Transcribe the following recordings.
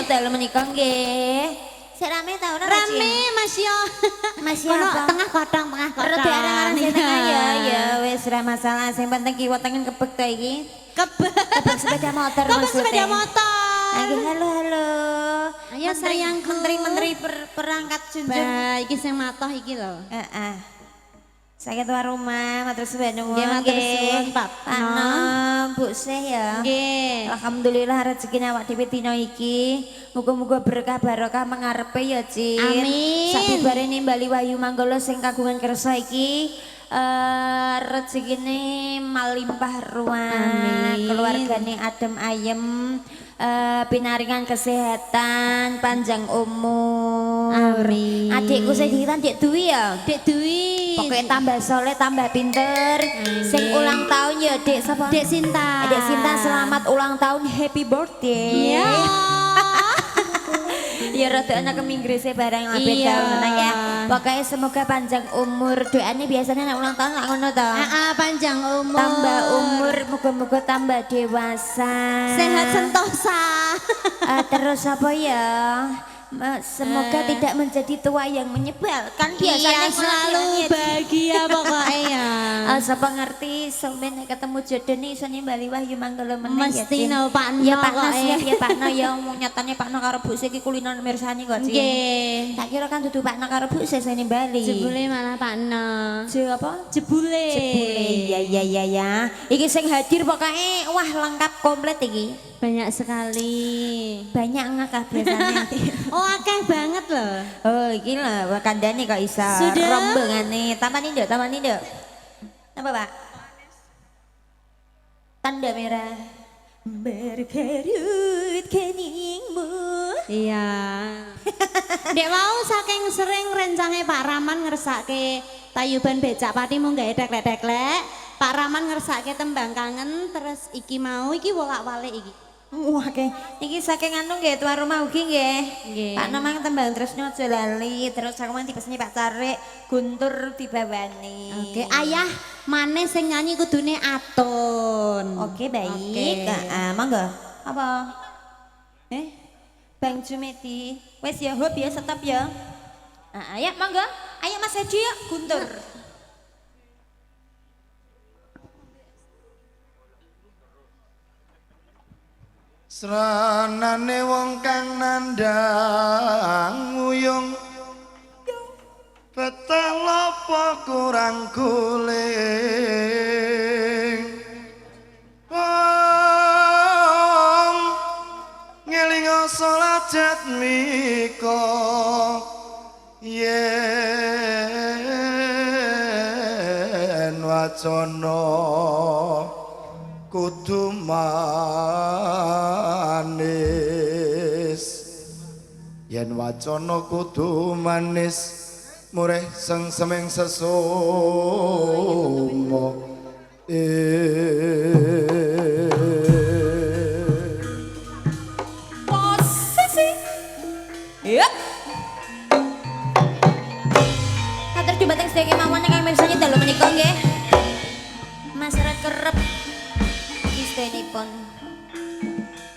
dalu menika nggih. Sik rame ta ora? Rame Mas yo. Mas yo tengah kodong, tengah kodong. Rada arang sing tengah ya, ya wis ora masalah. Sing penting kiwa tengen kebek to iki. Kebek sepeda motor maksudnya. Kebek sepeda motor. Ayo halo. Ayo sayangku. Menteri perangkat junjung. Bah, iki sing matoh iki lho. Heeh. Saya tuan rumah, matur suwun Nggih, matur suwun, Pak. Bu Seh ya. Nggih. Alhamdulillah rezekine awak dhewe dina iki. Muga-muga berkah barokah mengarepe ya, Cin. Amin. Sabibare nimbali Wahyu Manggala sing kagungan kersa iki rezekine malimpah ruah. Keluargane adem ayem. Pinaringan kesehatan, panjang umur. Amin. Adikku sedikitan Dek Dwi ya. Dek Dwi. Pokoknya tambah soleh, tambah pinter. Sing ulang tahun ya Dek sapa? Dek Sinta. Dek Sinta selamat ulang tahun, happy birthday. Iya. Ya rada anak ke Inggrisnya barang lebih Iya. tahun ya. Pokoknya semoga panjang umur. Doanya biasanya anak ulang tahun lak ngono to. Panjang umur. Tambah umur, moga-moga tambah dewasa. Sehat sentosa. Terus apa ya? Semoga tidak menjadi tua yang menyebalkan. Biasanya selalu bahagia pokoknya. Sapa ngerti sampeyan ketemu jodoh nih iso nimbali Wahyu Manggala meneh ya. Mesti no Pak No. Ya Pak No siap ya Pak No ya nyatane Pak No karo Bu Sih iki kulino mirsani kok Cin. Nggih. Tak kira kan dudu Pak No karo Bu Sih nimbali. Jebule malah Pak No. Apa? Jebule. Ya. Iki sing hadir pokoknya wah lengkap komplit iki. Banyak sekali. Banyak ngakak biasanya. Oh akeh banget loh. Oh iki lho kandhane kok iso Sudah? rombongane. Taman Induk. Apa Pak? Tanda merah. Berkerut keningmu. Iya. Dek mau saking sering rencangnya Pak Raman ngersake Tayuban Becak Pati mau gak deklek-deklek. Pak Rahman ngersake tembang kangen terus iki mau iki wolak-walik iki. Wah, iki saking anu nggih tuan rumah ugi nggih. Nggih. Pak Nomang tembang terus nyojo lali, terus aku mang dipeseni Pak Tarik, Guntur dibawani. Oke, ayah maneh sing nyanyi kudune Atun. Oke, baik. Oke. Monggo. Apa? Bang Jumedi. Wes ya, hop ya, stop ya. Ayo monggo. Ayo Mas Hedi yuk, Guntur. Sranane wong kang nandhang nguyung betah apa kurang guling Om ngelingo salat jatmika yen wacana kudu manis yen wacana kudu manis murih semeng sesumo Posisi. Yuk. Katur dibateng sedaya kemawon ingkang mirsani dalu menika nggih. Masyarakat kerep istenipun.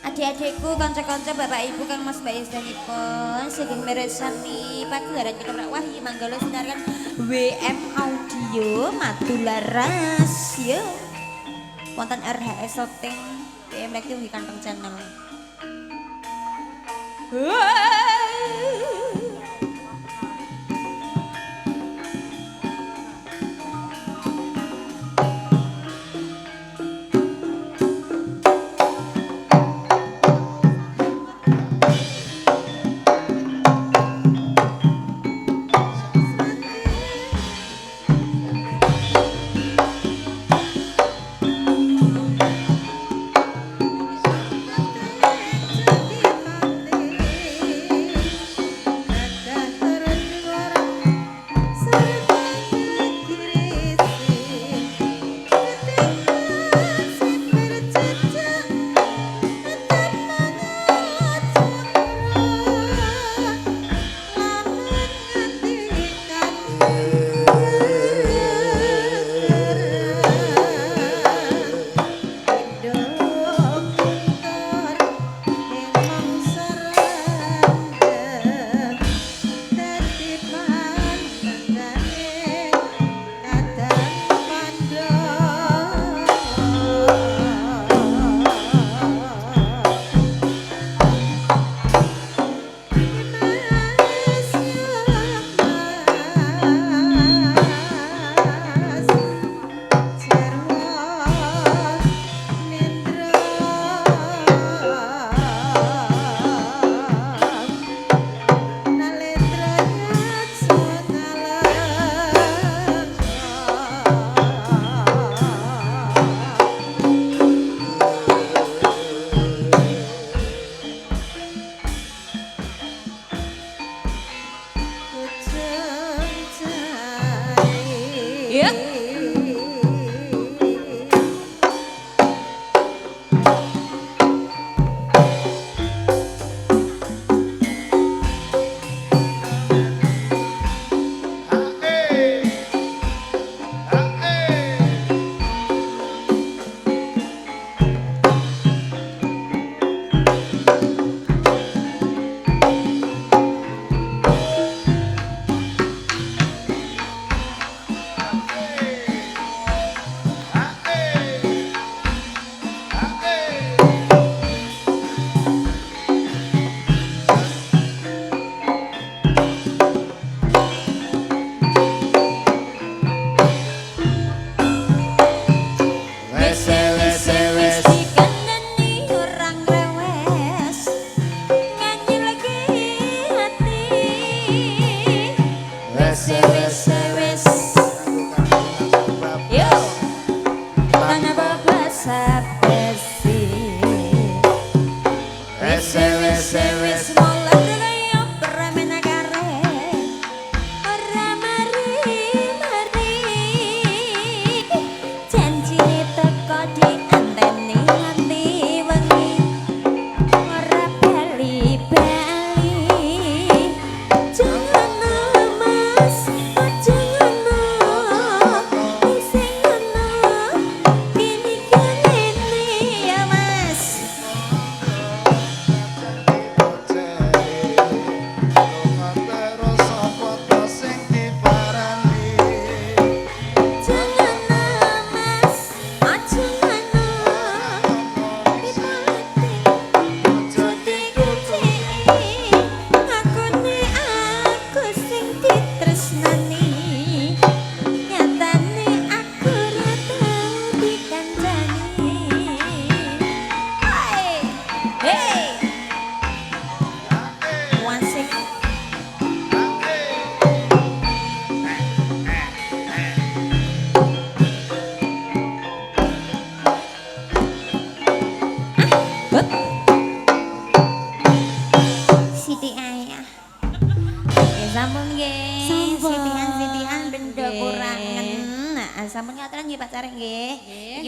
Adik-adikku, kanca-kanca, bapak ibu kang mas mbak istenipun saking mirsani pagelaran Ketoprak Wahyu manggala sinarkan WM Audio Matularas yo. Wonten RHS Shooting WM Rekti ugi kantong channel.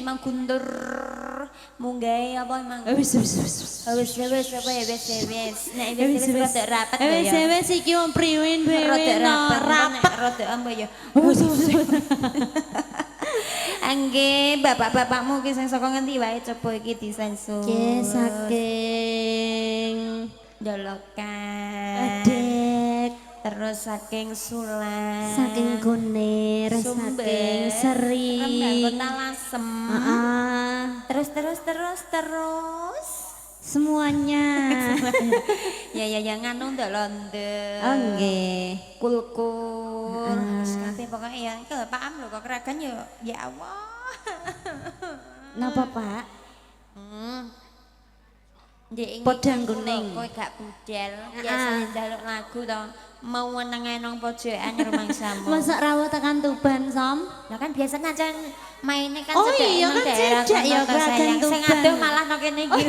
emang kundur munggah apa emang Wis wis apa ya wis nek wis rada rapat ya wis iki wong priwin rada no rapat rada apa ya angge bapak-bapakmu ki sing saka ngendi wae coba iki disensor Nggih saking Dolokan Adek terus saking Sulan saking Kunir Sumber saking Seri Rembang Kota Lasem terus semuanya ya nganu ndak londe oh nggih kulkur kabeh pokoke ya ke paham lho kok keragan ya Allah napa Pak Ndek Podang kuning. Kowe gak budal biasane njaluk lagu to mau menenge nang pojokan rumangsamu masa rawuh tekan Tuban Som lah kan biasanya aja mainnya kan Oh cedek iya nang kan daerah cedek ya, kono to, Kragan sayang. Sing Tuban. adoh malah nang kene iki.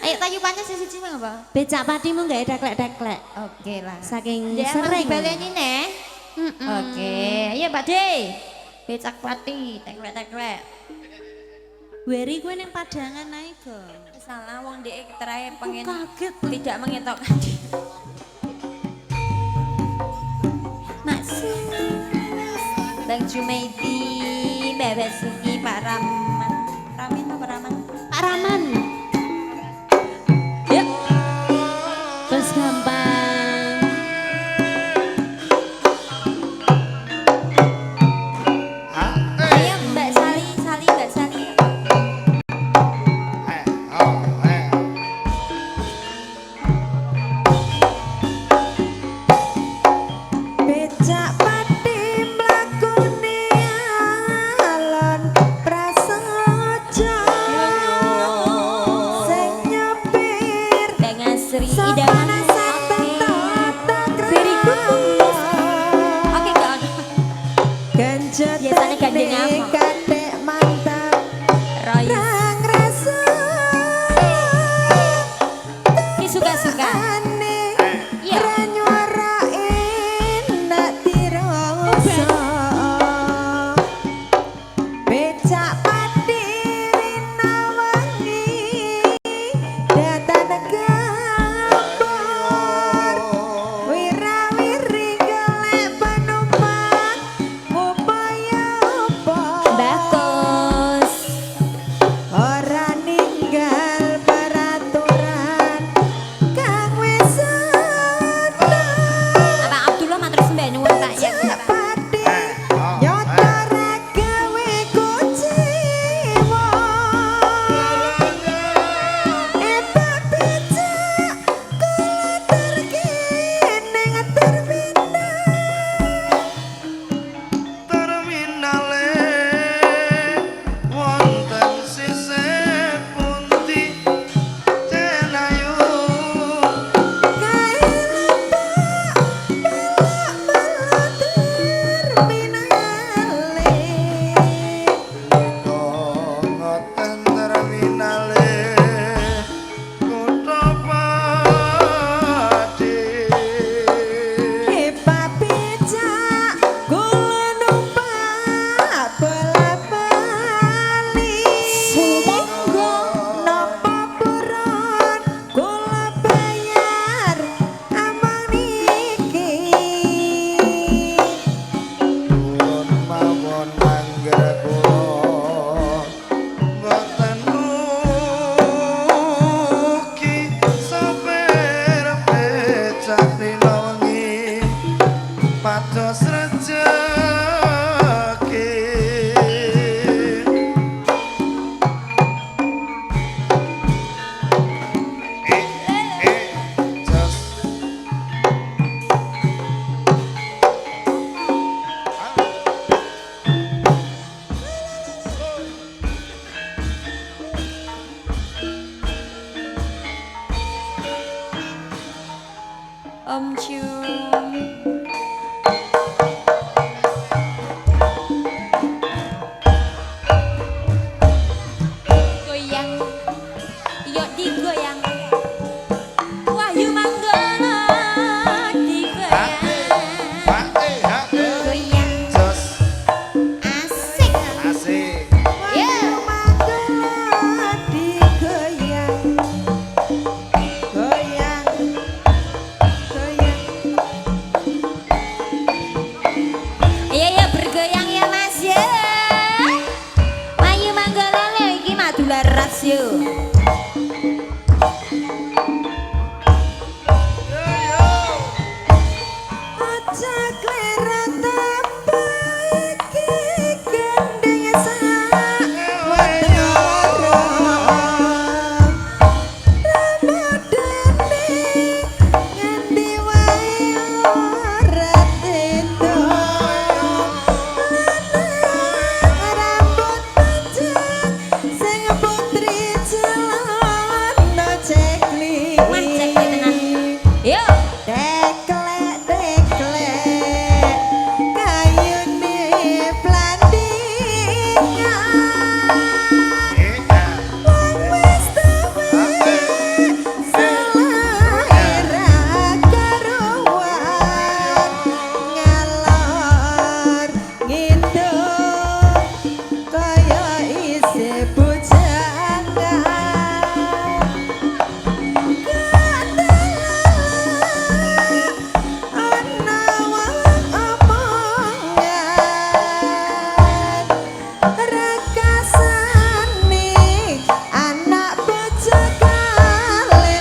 Ayo tayupannya siji mang apa? becak patimu nggak deklek-deklek Oke lah. saking Dia sering baleni neh. Oke, ayo Pak De. Becak pati, teklek-teklek. Weri gue neng Padangan naik go Salah wong dhek terae pengen kaget tidak mengetokkan diri. Maksud Bang Jumaidi, Mbak Suki, Pak Raman. Ramin apa Raman? Pak Raman yuk terus gampang Ayo Mbak Sali, Mbak Sali. Becak pati mlakune alon prasaja sing nyepir Dengan Sri sapa Idaman. saben tata Very good. Oke, kawan. Ganjet Biasanya gandeng apa? kadek mantap Roy. rang rasa Ini suka-suka. ane Iya. ranyuarain nak dirasa becak pati rina wangi datan gampang wira-wiri golek penumpang upaya apa Bagus. ora ninggal peraturan kang wis ana Abang Abdullah matur sembah nuwun Pak ya. pati nyotara gawe kuciwa eta becak kula terkene terminale wonten sisih pundi cenayu ngoten terminale kutha Pati Pun mawon angger kula mboten rugi sopir becak rina wengi pados rejeki just Om Cium. Goyang. Yuk digoyang. Wahyu Manggala digoyang. Hake Goyang just asik. asik Ya. Yo. Aja kleran iki gendeng sak watara ramodane ngendi wae ora tenda rambut panjang sing putri celana cekli Man cek tenan. Yo. teklek teklek kayune plandingan wong wis tuwa selera karuan ngalor ngidul kaya isih bujangan ana wong omongan rekasane anak bojo kaleleran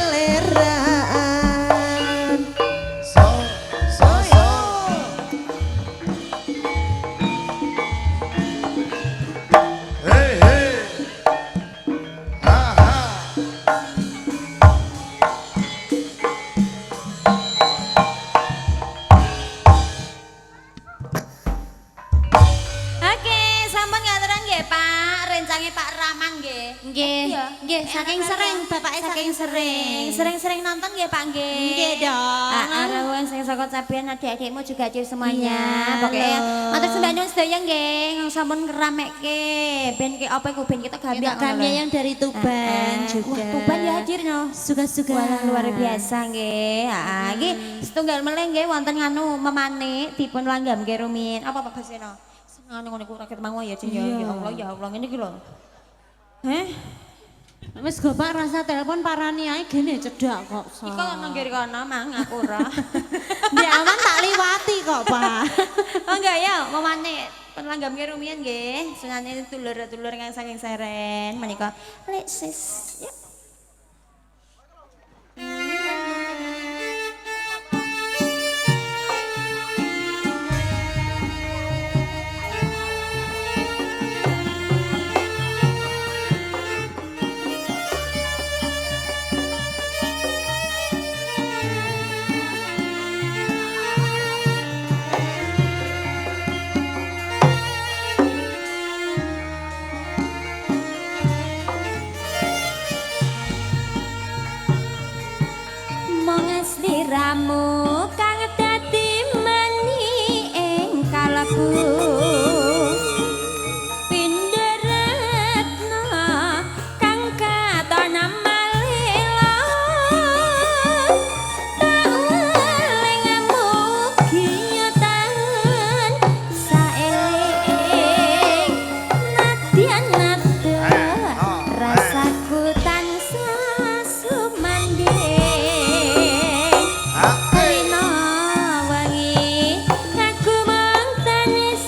So, so, so. Hey, hey. Ha, ha. Oke, sampun ngaturang nggih, Pak. Rencange Pak Rahman nggih. Nggih, Iya. nggih, saking sering bapake saking sering. Sering-sering nonton nggih, Pak nggih. Nggih dong. Arwah sing saka capian adik-adikmu juga hadir semuanya. Iya, Pokoknya loh. matur sembah nyuwun sedaya nggih, sampun ngeramekke ben ki apa iku ben kita gambiak ngono Kami lho. yang dari Tuban juga. Wah, Tuban ya hadir no. Suka-suka. Wah, luar biasa nggih. Heeh, iki setunggal meleh nggih wonten nganu memanik dipun langgam nggih rumiyin. Apa Pak Baseno? Nganu ngono iku rakyat mangwa ya Jeng ya. Ya Allah ya Allah ngene iki lho. Heh, Wis Bapak rasa telepon parani ae gene cedak kok. iki kok nang nggih kono mang aku ora. Di aman tak liwati kok, Pak. Oh enggak ya, memanik pun langgam nggih rumiyin nggih. Sunane dulur-dulur kang saking Seren menika Leksis. Ya. Monges diramu kang dadi mani ing kalaku pinderetna kang katon malela taeling mugi tahan saeling nadyan nada rasaku tansah sumanding Rina wangi aku mung tanis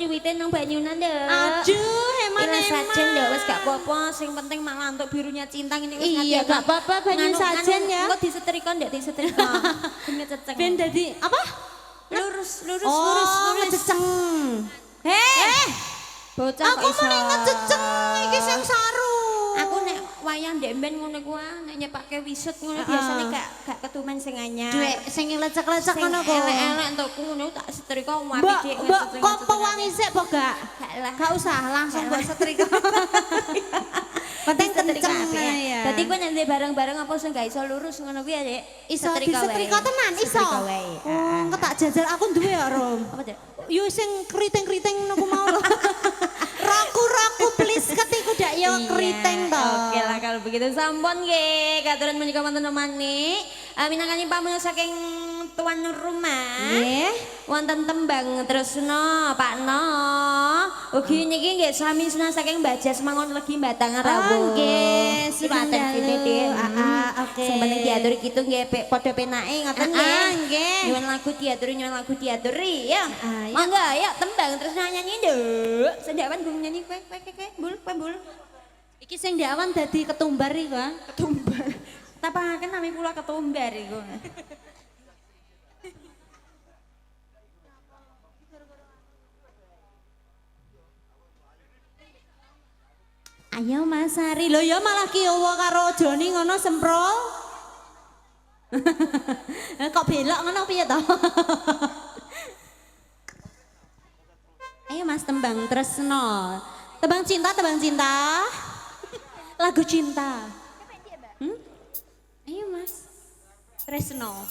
cuwite nang banyunan lho. Aduh, Ila sajen lho hemat-hemat. wis gak apa-apa, sing penting malah untuk birunya cinta ini wis Iya, ngati-ati. gak apa-apa, banyu sajen ya. Kok disetrika ndak disetrika. Bener ceceng. Ben dadi apa? Lurus, lurus, Oh, lurus, lurus. ngececeng. Heh. Bocah Aku kok iso. mending ngececeng iki sing saru. Aku nek wayang ndek mben ngono ku nek nyepake wisut ngono Heeh. biasane gak ketumen sing anyar. Duit sing lecek-lecek Sing ngono kok. elek-elek entukku ngono tak setrika wapi Mbok, dik. mbok kompo wangi sik po gak? Gak lah. Gak usah, langsung Gak mbok lah. setrika. Penting Setrika kenceng apik ya. Dadi kowe nek ndek bareng-bareng apa sing gak iso lurus ngono kuwi ya, Dik? Iso disetrika tenan iso. Setrika wae. Oh, engko tak jajal aku duwe ya, Rom. Apa, Dik? Yo sing keriting-keriting niku mau lho. Raku-raku please ketiku dak yo Iya, keriting to. Oke lah kalau begitu sampun nggih katuran menika wonten manik minangkani pamunya saking tuan rumah. Nggih. Wonten tembang tresna Pakno. Ugi niki nggih sami sunah saking Mbak Jas mangon legi Batang Oh, Rawuh. nggih, Sinten sinten Dik? oke. Sing penting diatur gitu nggih padha penake ngoten Ah, nggih. nggih. Nyuwun lagu diaturi ya. Ah, ya. Monggo ayo tembang tresna nyanyi nduk. Sendawan gung nyanyi kowe bul. Iki sing ndawan dadi ketumbar iku, ah. Ketumbar. Tapangaken nami kula ketumbar iku. Ayo Mas Ari, lho ya malah kiyowo karo Joni ngono semprol. Kok belok ngono piye to? Ayo Mas tembang tresno. Tembang cinta, tembang cinta. Lagu cinta. Ayo Mas. Tresno.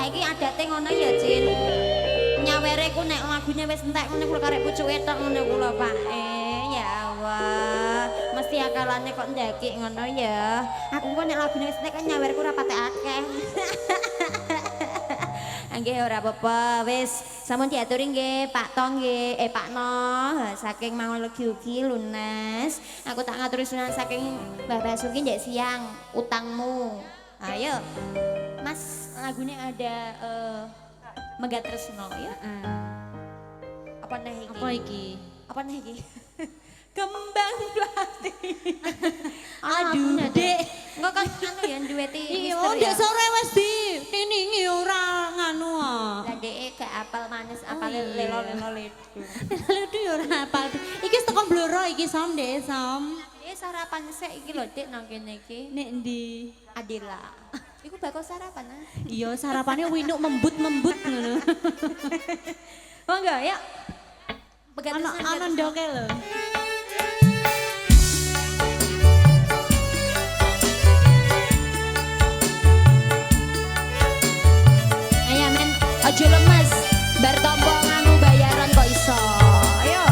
saiki adate ngono ya, Cin. Nyawere ku nek lagune wis entek ngene kula karek pucuke tok ngono kula, Pak. Ya Allah. Mesti akalane kok ndaki ngono ya. Aku kok nek lagune wis entek kan nyawerku ora patek akeh. Nggih ora apa-apa, wis sampun diaturi nggih Pak Tong nggih, Pak No, saking mangun legi-ugi lunas. Aku tak ngaturi sunan saking Mbah Basuki njek siang utangmu. Ayo. Mas, lagune ada Megat Tresno ya. Apa nah iki? Apa iki? Apa nah iki? Kembang Melati. Aduh, Dek. Engko kan anu ya duweti Iya, mister Dek ya. sore wis di tiningi ora nganu ah. Lah dek gak apal manis, apal lelo-lelo ledu. Lalu yo ora apal. Iki teko Blora iki Som, Dek, Som. Sarapan sik iki lho Dik nang kene iki. Nek ndi? Adila. Iku bakal sarapan ah. Iya, sarapannya winuk membut-membut ngono. Monggo ya. Begat Ana ndoke lho. Ayo men, aja lemes. Bar tompo nganu bayaran kok iso. Ayo.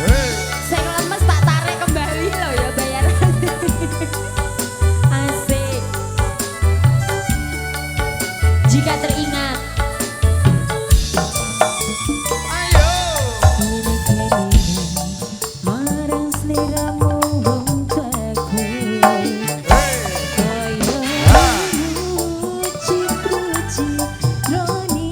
Hey. Sing lemes tak tarik kembali lho ya bayaran. Asik. Jika teringat Ayo. Marang sliramu wong tuaku Hey. Kaya Ah. puji-puji roni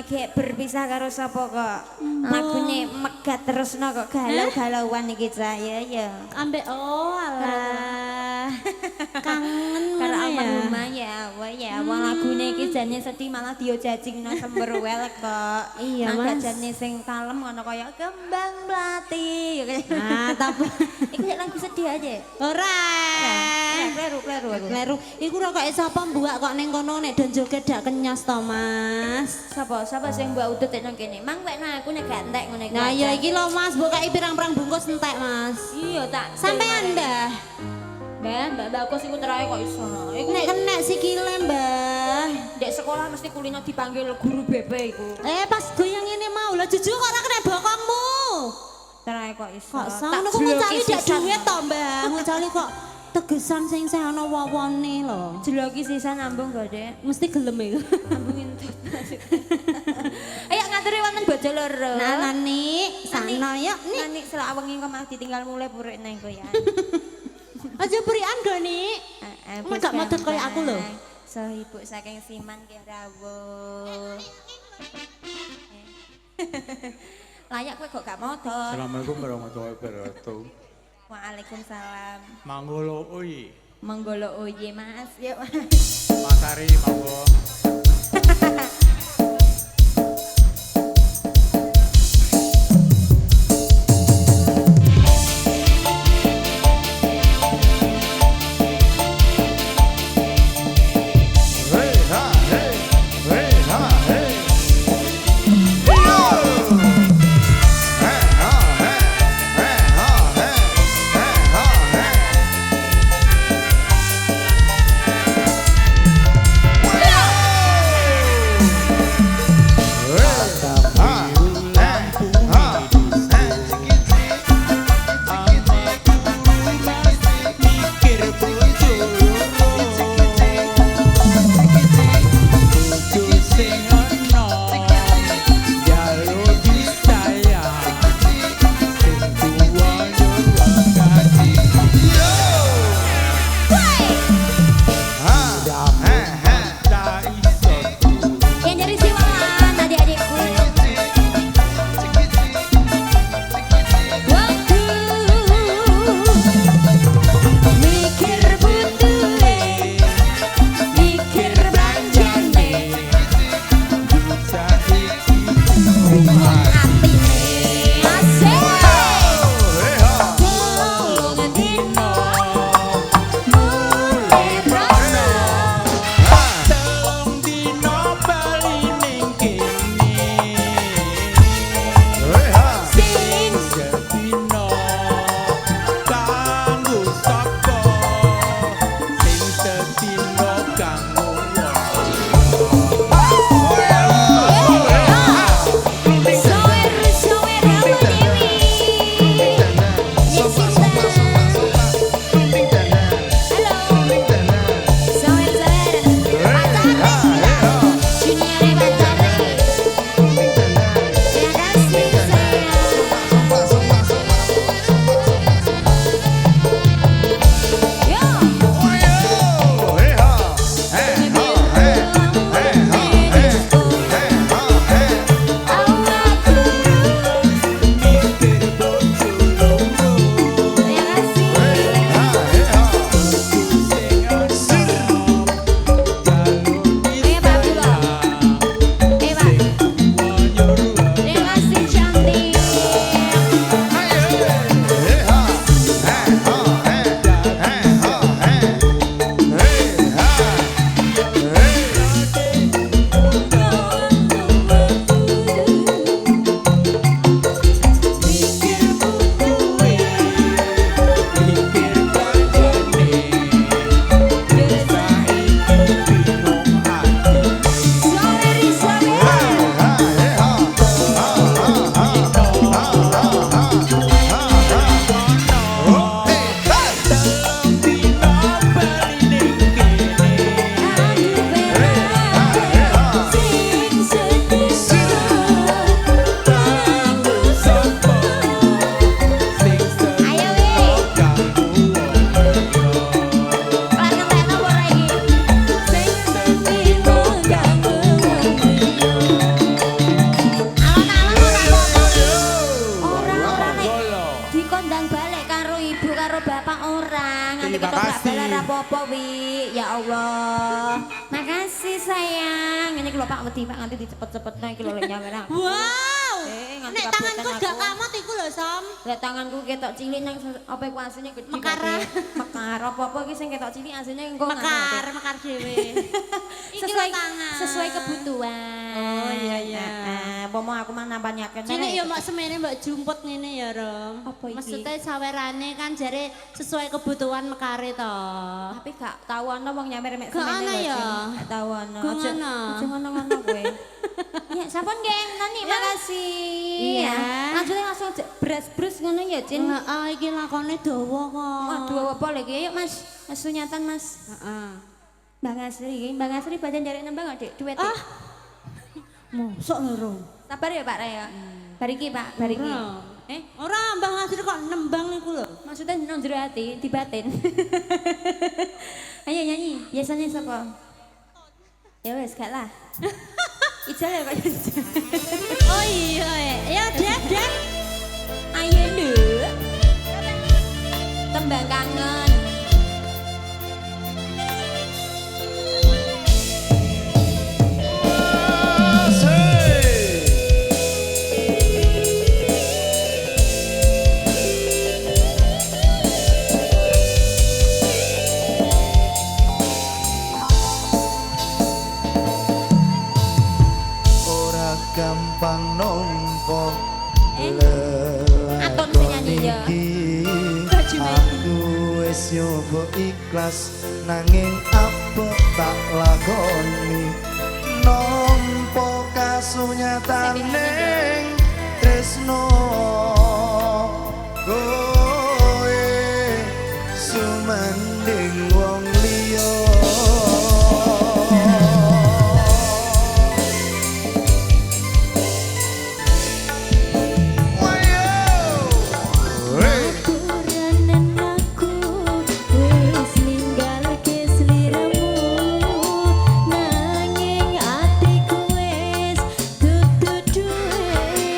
lagi berpisah karo sapa kok. Lagune megat terusno kok galau-galauan iki cah ya. Ambek alah. Kangen Karo ya. almarhumah ya Allah ya. Wong lagune iki jane sedih malah dia jajingno semberwel kok. Iya, Mangga Mas. jane sing kalem ngono kaya kembang melati. Ah, tapi Iku nek lagu sedih aja. ora. Kleru aku. Kleru. Iku ora kok sapa mbuak kok ning kono nek do joget dak kenyas to, Mas. Sapa sing mbak udut nang kene? Mang wekno aku nek gak entek ngene iki. Nah, ya iki lho Mas, mbok kei pirang-pirang bungkus entek, Mas. Iya tak. Sampean, Mbah. Mbak aku sing terae kok iso. Iku Nek kenek sikile, Mbah. Dek sekolah mesti kulino dipanggil guru BP iku. Pas goyang ini mau lah jujur kok ora kena bokongmu. Terae kok iso. Kok sono ku ngucali dak duit to, Mbah. Ngucali kok tegesan sing saya ana wawone lho. Jeloki sisa nambung gak, Dek? Mesti gelem iku. Nambung intut. Ayo ngaturi wonten bojo loro. Nah, Nani, sana ya. Nik, Nani selak wengi kok mah ditinggal mulai purik nang koyan. aja berian go, Nik. Emang gak model kayak aku lho. So ibu saking Siman ke rawuh. Layak kowe kok gak motor. Assalamualaikum warahmatullahi wabarakatuh. Waalaikumsalam. Manggolo uyi, Menggolo oye Mas. Yuk. Mas Ari manggo. Hey ha hey, hey ha hey. Yo! Hey ha hey, hey ha hey, hey ha hey. Yo! terima ketoprak kasih. bala rapopo wi. Ya Allah. Makasih sayang. Ini kalau Pak wedi Pak nganti dicepet-cepetno iki lho lek nyampe. Wow. Nganti Nek kabutan tanganku aku. gak kamot iku lho, Som. Lah tanganku ketok cilik nang apa iku asline gede. Mekar. Mekar apa-apa iki sing ketok cilik asline engko Mekar dhewe. Iki lho tangan. sesuai kebutuhan. Oh, iya, iya. Pomo aku mah nampanyake. Cilik ya mbok semene mbok jumput ngene ya, Rom. Apa iki? Maksudnya sawerane kan jare sesuai kebutuhan mekare to. Tapi gak tau ana wong nyamper mek Gak ana lho, ya? Cing. Gak tau ana. Gak Aja ana. aja ngono-ngono kowe. Ya, sampun nggih, Nani, makasih. Iya. Lanjut langsung aja bras-brus ngono ya, Cin. Heeh, iki lakone dawa kok. Waduh, apa lagi? Yuk, Mas. Mas Sunyatan, Mas. Heeh. Bang Asri, Bang Asri badan jari nembang adik, duet. Ah. Mosok lho, Rom. Sabar ya, Pak Raya. Bariki, Pak, bariki. Ora Mbah Asri kok nembang niku lho. Maksudnya nang jero ati, di batin. Ayo nyanyi, biasanya siapa? Ya wes, gak lah. Ijal ya, Pak. Oh iya, ya Dek. Ayo, Nduk. Tembang kangen. Ora gampang nompo Aton sing nyanyi ya. Baju Aku wis nyoba ikhlas nanging apa tak lakoni nompo kasunyataning tresno kowe sumanding wong liya. Aturanen aku wis ninggalke sliramu nanging atiku wis dudu duwemu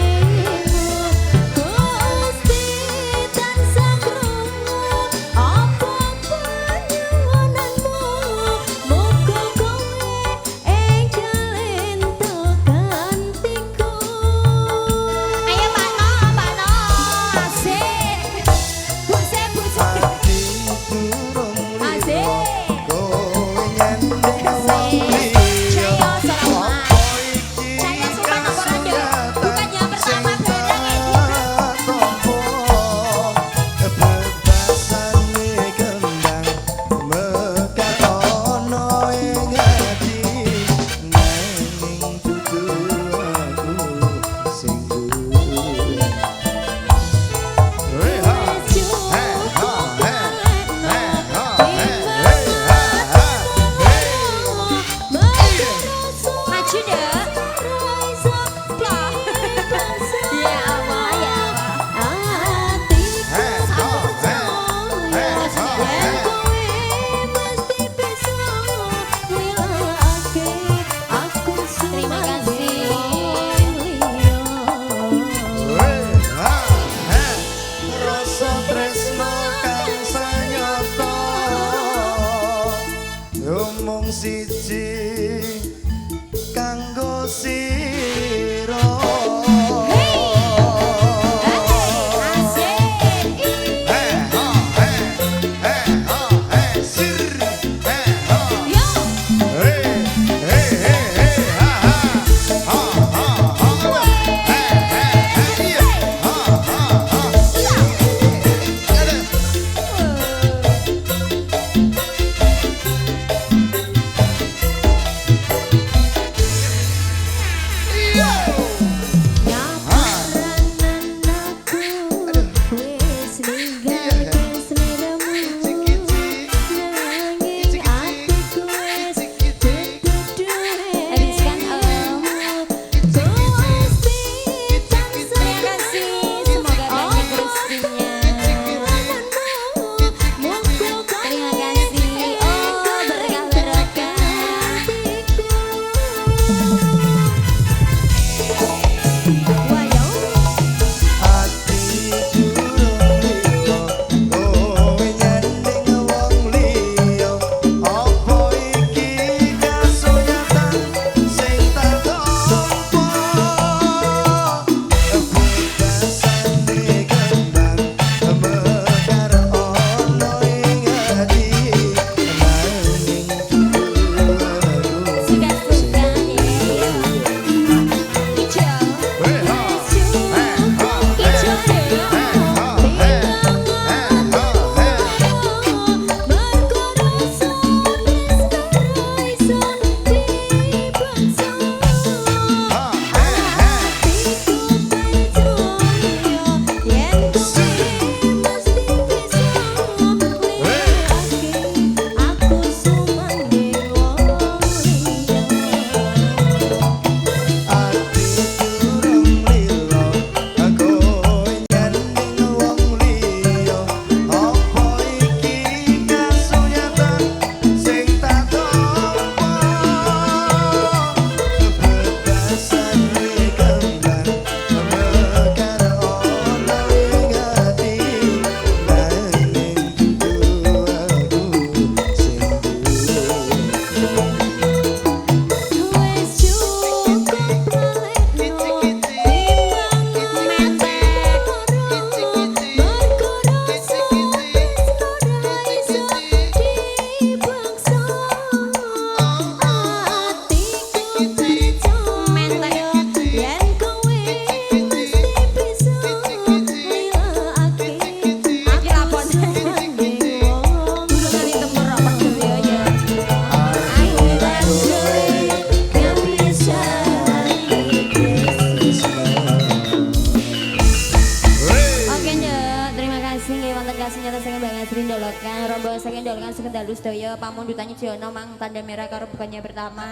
wonten kasih nyata saking Mbak Ngasri Ndolokan, rombongan saking Ndolokan saking dalu sedaya pamundutannya Jono mang tanda merah karo bukannya pertama.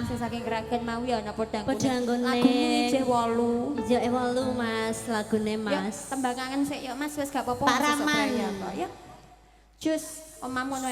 Sing saking Kragen mau ya ana podang. Podanggone. Lagune ijeh 8. Ijo ewolu Mas, lagune Yuk, Mas. tembangangan sik yuk Mas wis gak apa-apa. Pak Mas, Raman. ya, Pak, ya. Jus, omamu